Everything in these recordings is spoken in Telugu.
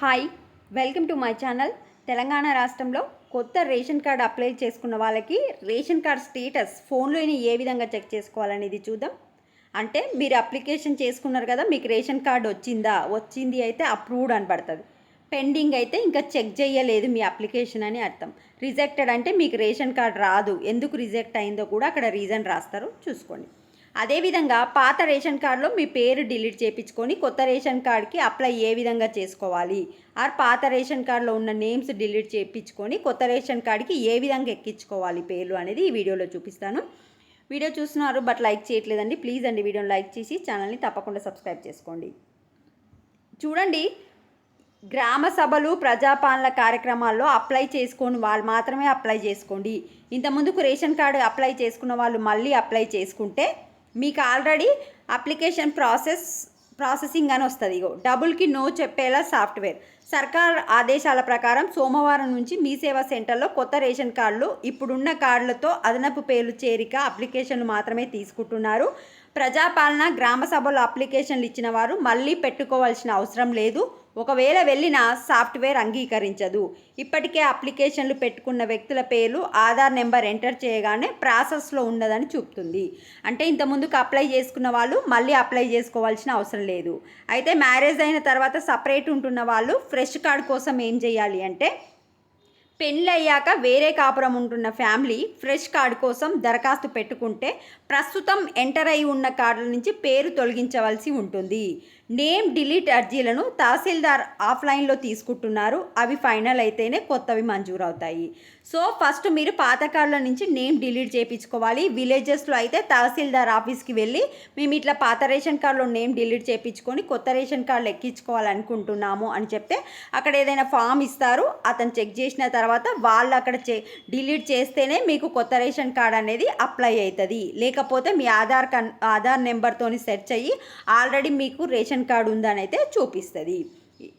Hi, welcome to my channel. Telangana రాష్ట్రంలో కొత్త రేషన్ కార్డు అప్లై చేసుకున్న వాళ్ళకి రేషన్ కార్డ్ స్టేటస్ ఫోన్లోనే ఏ విధంగా చెక్ చేసుకోవాలనేది చూద్దాం. అంటే మీరు అప్లికేషన్ చేసుకున్నారు కదా, మీకు రేషన్ కార్డు వచ్చింది అయితే అప్రూవ్డ్ అని పడుతుంది. పెండింగ్ అయితే ఇంకా చెక్ చేయలేదు మీ అప్లికేషన్ అని అర్థం. రిజెక్టెడ్ అంటే మీకు రేషన్ కార్డు రాదు. ఎందుకు రిజెక్ట్ అయిందో కూడా అక్కడ రీజన్ రాస్తారు, చూసుకోండి. అదేవిధంగా పాత రేషన్ కార్డులో మీ పేరు డిలీట్ చేయించుకొని కొత్త రేషన్ కార్డ్కి అప్లై ఏ విధంగా చేసుకోవాలి, ఆర్ పాత రేషన్ కార్డులో ఉన్న నేమ్స్ డిలీట్ చేయించుకొని కొత్త రేషన్ కార్డ్కి ఏ విధంగా ఎక్కించుకోవాలి పేర్లు అనేది ఈ వీడియోలో చూపిస్తాను. వీడియో చూస్తున్నారు బట్ లైక్ చేయట్లేదండి, ప్లీజ్ అండి వీడియోని లైక్ చేసి ఛానల్ని తప్పకుండా సబ్స్క్రైబ్ చేసుకోండి. చూడండి, గ్రామ సభలు ప్రజాపాలన కార్యక్రమాల్లో అప్లై చేసుకొని వాళ్ళు మాత్రమే అప్లై చేసుకోండి. ఇంతకుముందుకు రేషన్ కార్డు అప్లై చేసుకున్న వాళ్ళు మళ్ళీ అప్లై చేసుకుంటే మీకు ఆల్రెడీ అప్లికేషన్ ప్రాసెసింగ్ అని వస్తుంది. డబుల్కి నో చెప్పేలా సాఫ్ట్వేర్. సర్కార్ ఆదేశాల ప్రకారం సోమవారం నుంచి మీ సేవా సెంటర్లో కొత్త రేషన్ కార్డులు ఇప్పుడున్న కార్డులతో అదనపు పేర్లు చేరిక అప్లికేషన్లు మాత్రమే తీసుకుంటున్నారు. ప్రజాపాలన గ్రామ సభలో అప్లికేషన్లు ఇచ్చిన వారు మళ్ళీ పెట్టుకోవాల్సిన అవసరం లేదు. ఒకవేళ వెళ్ళిన సాఫ్ట్వేర్ అంగీకరించదు. ఇప్పటికే అప్లికేషన్లు పెట్టుకున్న వ్యక్తుల పేర్లు ఆధార్ నెంబర్ ఎంటర్ చేయగానే ప్రాసెస్లో ఉన్నదని చూపుతుంది. అంటే ఇంతకుముందుకు అప్లై చేసుకున్న వాళ్ళు మళ్ళీ అప్లై చేసుకోవాల్సిన అవసరం లేదు. అయితే మ్యారేజ్ అయిన తర్వాత సపరేట్ ఉంటున్న వాళ్ళు ఫ్రెష్ కార్డ్ కోసం ఏం చేయాలి అంటే, పెళ్ళి అయ్యాక వేరే కాపురం ఉంటున్న ఫ్యామిలీ ఫ్రెష్ కార్డు కోసం దరఖాస్తు పెట్టుకుంటే ప్రస్తుతం ఎంటర్ అయి ఉన్న కార్డుల నుంచి పేరు తొలగించవలసి ఉంటుంది. నేమ్ డిలీట్ అర్జీలను తహసీల్దార్ ఆఫ్లైన్లో తీసుకుంటున్నారు. అవి ఫైనల్ అయితేనే కొత్తవి మంజూరు అవుతాయి. సో ఫస్ట్ మీరు పాత కార్డుల నుంచి నేమ్ డిలీట్ చేయించుకోవాలి. విలేజెస్లో అయితే తహసీల్దార్ ఆఫీస్కి వెళ్ళి మేము ఇట్లా పాత రేషన్ కార్డులో నేమ్ డిలీట్ చేయించుకొని కొత్త రేషన్ కార్డులు ఎక్కించుకోవాలనుకుంటున్నాము అని చెప్తే అక్కడ ఏదైనా ఫామ్ ఇస్తారు. అతను చెక్ చేసిన తర్వాత వాళ్ళు అక్కడ డిలీట్ చేస్తేనే మీకు కొత్త రేషన్ కార్డ్ అనేది అప్లై అవుతుంది. లేకపోతే మీ ఆధార్ నెంబర్తోని సెర్చ్ అయ్యి ఆల్రెడీ మీకు రేషన్ కార్డు ఉందని అయితే చూపిస్తుంది.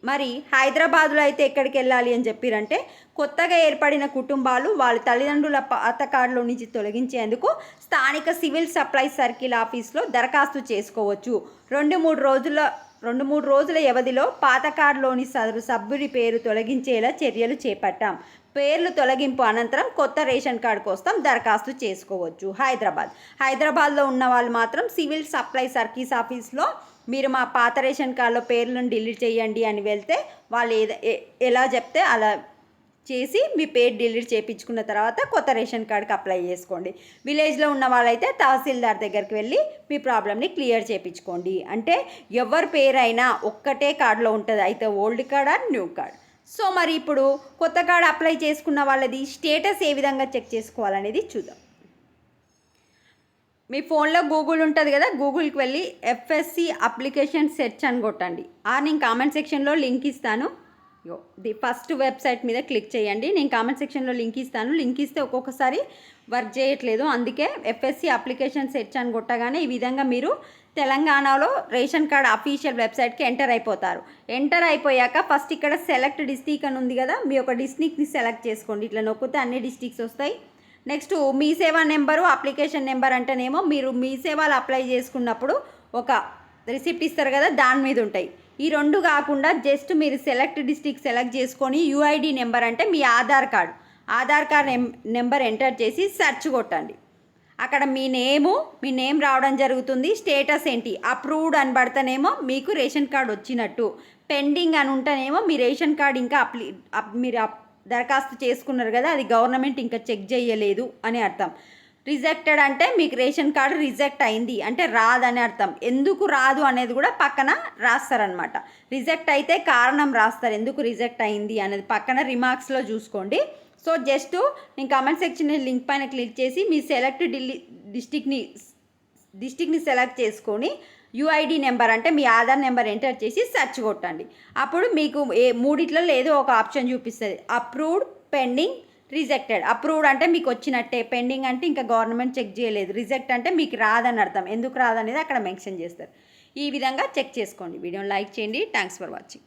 మరి హైదరాబాద్లో అయితే ఎక్కడికి వెళ్ళాలి అని చెప్పారంటే, కొత్తగా ఏర్పడిన కుటుంబాలు వాళ్ళ తల్లిదండ్రుల పాత కార్డులో నుంచి తొలగించేందుకు స్థానిక సివిల్ సప్లైస్ సర్కిల్ ఆఫీస్లో దరఖాస్తు చేసుకోవచ్చు. 2-3 రోజుల వ్యవధిలో పాత కార్డులోని సభ్యుడి పేరు తొలగించేలా చర్యలు చేపట్టాం. పేర్లు తొలగింపు అనంతరం కొత్త రేషన్ కార్డు కోసం దరఖాస్తు చేసుకోవచ్చు. హైదరాబాద్లో ఉన్న వాళ్ళు మాత్రం సివిల్ సప్లై సర్కిల్స్ ఆఫీస్లో మీరు మా పాత రేషన్ కార్డులో పేర్లను డిలీట్ చేయండి అని వెళ్తే వాళ్ళు ఎలా చెప్తే అలా చేసి మీ పేరు డిలీట్ చేయించుకున్న తర్వాత కొత్త రేషన్ కార్డుకి అప్లై చేసుకోండి. విలేజ్లో ఉన్న వాళ్ళైతే తహసీల్దార్ దగ్గరికి వెళ్ళి మీ ప్రాబ్లమ్ని క్లియర్ చేయించుకోండి. అంటే ఎవరి పేరైనా ఒక్కటే కార్డులో ఉంటుంది, అయితే old card or new card. So మరి ఇప్పుడు కొత్త కార్డు అప్లై చేసుకున్న వాళ్ళది స్టేటస్ ఏ విధంగా చెక్ చేసుకోవాలనేది చూద్దాం. మీ ఫోన్లో గూగుల్ ఉంటుంది కదా, గూగుల్కి వెళ్ళి ఎఫ్ఎస్సి అప్లికేషన్ సెర్చ్ అని కొట్టండి. నేను కామెంట్ సెక్షన్లో లింక్ ఇస్తాను. ది ఫస్ట్ వెబ్సైట్ మీద క్లిక్ చేయండి. నేను కామెంట్ సెక్షన్లో లింక్ ఇస్తాను. లింక్ ఇస్తే ఒక్కొక్కసారి వర్క్ చేయట్లేదు, అందుకే ఎఫ్ఎస్సి అప్లికేషన్ సెర్చ్ అని కొట్టగానే ఈ విధంగా మీరు తెలంగాణలో రేషన్ కార్డ్ అఫీషియల్ వెబ్సైట్కి ఎంటర్ అయిపోతారు. ఎంటర్ అయిపోయాక ఫస్ట్ ఇక్కడ సెలెక్ట్ డిస్ట్రిక్ట్ అని ఉంది కదా, మీ ఒక డిస్ట్రిక్ట్ని సెలెక్ట్ చేసుకోండి. ఇట్లా నొక్కితే అన్ని డిస్ట్రిక్ట్స్ వస్తాయి. నెక్స్ట్ మీ సేవా నెంబరు, అప్లికేషన్ నెంబర్ అంటేనేమో మీరు మీ సేవలు అప్లై చేసుకున్నప్పుడు ఒక రిసిప్ట్ ఇస్తారు కదా, దాని మీద ఉంటాయి. ఈ రెండు కాకుండా జస్ట్ మీరు సెలెక్ట్ డిస్ట్రిక్ట్ సెలెక్ట్ చేసుకొని యూఐడి నెంబర్ అంటే మీ ఆధార్ కార్డ్ నెంబర్ ఎంటర్ చేసి సెర్చ్ కొట్టండి. అక్కడ మీ నేమ్ రావడం జరుగుతుంది. స్టేటస్ ఏంటి, అప్రూవ్డ్ అని పడితేనేమో మీకు రేషన్ కార్డ్ వచ్చినట్టు, పెండింగ్ అని ఉంటేనేమో మీ రేషన్ కార్డ్ ఇంకా మీరు దరఖాస్తు చేసుకున్నారు కదా, అది గవర్నమెంట్ ఇంకా చెక్ చేయలేదు అని అర్థం. రిజెక్టెడ్ అంటే మీకు రేషన్ కార్డు రిజెక్ట్ అయింది అంటే రాదని అర్థం. ఎందుకు రాదు అనేది కూడా పక్కన రాస్తారనమాట. రిజెక్ట్ అయితే కారణం రాస్తారు, ఎందుకు రిజెక్ట్ అయింది అనేది పక్కన రిమార్క్స్లో చూసుకోండి. సో జస్ట్ నేను కామెంట్ సెక్షన్ లింక్ పైన క్లిక్ చేసి మీ సెలెక్ట్ డిస్ట్రిక్ట్ని సెలెక్ట్ చేసుకొని యూఐడి నెంబర్ అంటే మీ ఆధార్ నెంబర్ ఎంటర్ చేసి సెర్చ్ కొట్టండి. అప్పుడు మీకు మూడిట్లలో ఏదో ఒక ఆప్షన్ చూపిస్తుంది. Approved, pending, rejected. అప్రూవ్డ్ అంటే మీకు వచ్చినట్టే, పెండింగ్ అంటే ఇంకా గవర్నమెంట్ చెక్ చేయలేదు, రిజెక్ట్ అంటే మీకు రాదని అర్థం. ఎందుకు రాదనేది అక్కడ మెన్షన్ చేస్తారు. ఈ విధంగా చెక్ చేసుకోండి. వీడియోని లైక్ చేయండి. Thanks for watching.